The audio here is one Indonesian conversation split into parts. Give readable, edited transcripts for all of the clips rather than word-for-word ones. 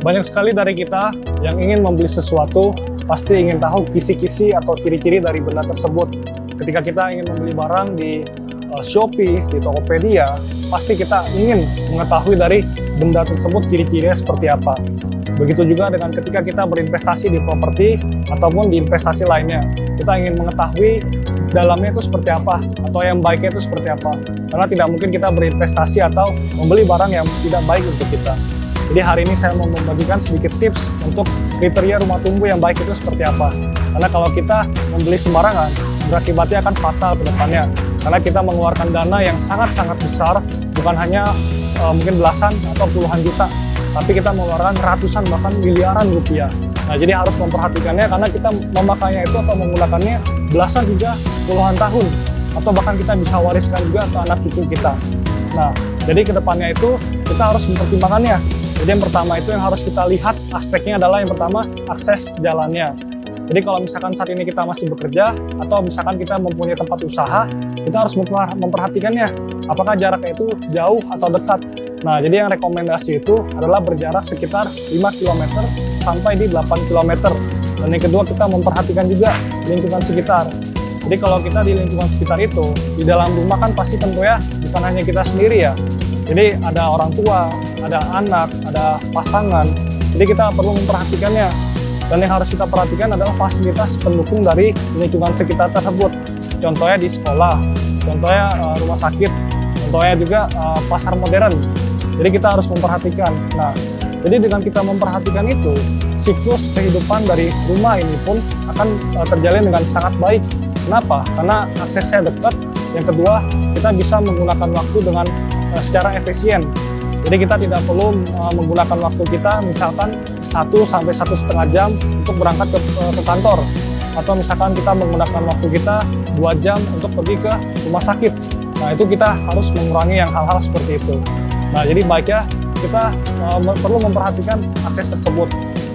Banyak sekali dari kita yang ingin membeli sesuatu, pasti ingin tahu kisi-kisi atau ciri-ciri dari benda tersebut. Ketika kita ingin membeli barang di Shopee, di Tokopedia, pasti kita ingin mengetahui dari benda tersebut ciri-cirinya seperti apa. Begitu juga dengan ketika kita berinvestasi di properti ataupun di investasi lainnya. Kita ingin mengetahui dalamnya itu seperti apa, atau yang baiknya itu seperti apa. Karena tidak mungkin kita berinvestasi atau membeli barang yang tidak baik untuk kita. Jadi hari ini saya mau membagikan sedikit tips untuk kriteria rumah tumbuh yang baik itu seperti apa. Karena kalau kita membeli sembarangan, berakibatnya akan fatal ke depannya. Karena kita mengeluarkan dana yang sangat-sangat besar, bukan hanya mungkin belasan atau puluhan juta, tapi kita mengeluarkan ratusan bahkan miliaran rupiah. Nah, jadi harus memperhatikannya karena kita memakainya itu atau menggunakannya belasan hingga puluhan tahun, atau bahkan kita bisa wariskan juga ke anak cucu kita. Nah, jadi ke depannya itu kita harus mempertimbangkannya. Jadi yang pertama itu yang harus kita lihat aspeknya adalah yang pertama akses jalannya. Jadi kalau misalkan saat ini kita masih bekerja atau misalkan kita mempunyai tempat usaha, kita harus memperhatikannya. Apakah jaraknya itu jauh atau dekat? Nah, jadi yang rekomendasi itu adalah berjarak sekitar 5 km sampai di 8 km. Dan yang kedua kita memperhatikan juga lingkungan sekitar. Jadi kalau kita di lingkungan sekitar itu, di dalam rumah kan pasti tentunya bukan hanya kita sendiri ya. Jadi ada orang tua, ada anak, ada pasangan. Jadi kita perlu memperhatikannya. Dan yang harus kita perhatikan adalah fasilitas pendukung dari lingkungan sekitar tersebut. Contohnya di sekolah, contohnya rumah sakit, contohnya juga pasar modern. Jadi kita harus memperhatikan. Nah, jadi dengan kita memperhatikan itu, siklus kehidupan dari rumah ini pun akan terjalin dengan sangat baik. Kenapa? Karena aksesnya dekat. Yang kedua, kita bisa menggunakan waktu dengan secara efisien. Jadi kita tidak perlu menggunakan waktu kita misalkan 1 sampai 1,5 jam untuk berangkat ke kantor, atau misalkan kita menggunakan waktu kita 2 jam untuk pergi ke rumah sakit. Nah, itu kita harus mengurangi yang hal-hal seperti itu. Nah, jadi baiknya kita perlu memperhatikan akses tersebut.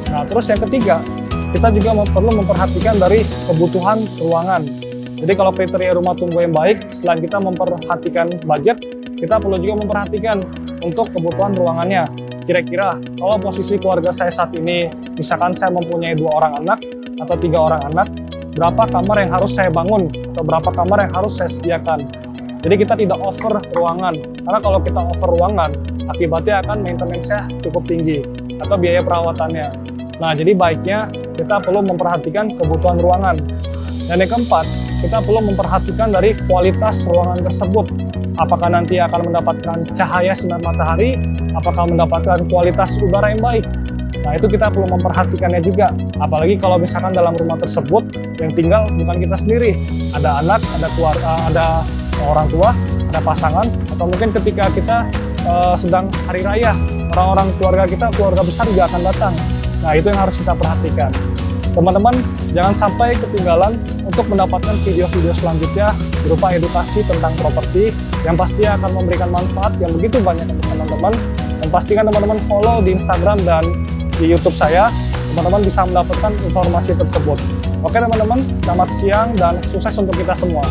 Nah, terus yang ketiga, kita juga perlu memperhatikan dari kebutuhan ruangan. Jadi kalau kriteria rumah tumbuh yang baik, selain kita memperhatikan budget, kita perlu juga memperhatikan untuk kebutuhan ruangannya. Kira-kira kalau posisi keluarga saya saat ini, misalkan saya mempunyai 2 orang anak atau 3 orang anak, berapa kamar yang harus saya bangun atau berapa kamar yang harus saya sediakan. Jadi kita tidak over ruangan, karena kalau kita over ruangan, akibatnya akan maintenance-nya cukup tinggi atau biaya perawatannya. Nah, jadi baiknya kita perlu memperhatikan kebutuhan ruangan. Dan yang keempat, kita perlu memperhatikan dari kualitas ruangan tersebut. Apakah nanti akan mendapatkan cahaya sinar matahari, apakah mendapatkan kualitas udara yang baik. Nah, itu kita perlu memperhatikannya juga. Apalagi kalau misalkan dalam rumah tersebut yang tinggal bukan kita sendiri. Ada anak, ada keluarga, ada orang tua, ada pasangan, atau mungkin ketika kita sedang hari raya, orang-orang keluarga kita, keluarga besar juga akan datang. Nah, itu yang harus kita perhatikan. Teman-teman, jangan sampai ketinggalan untuk mendapatkan video-video selanjutnya berupa edukasi tentang properti yang pasti akan memberikan manfaat yang begitu banyak untuk teman-teman. Dan pastikan teman-teman follow di Instagram dan di YouTube saya, teman-teman bisa mendapatkan informasi tersebut. Oke teman-teman, selamat siang dan sukses untuk kita semua.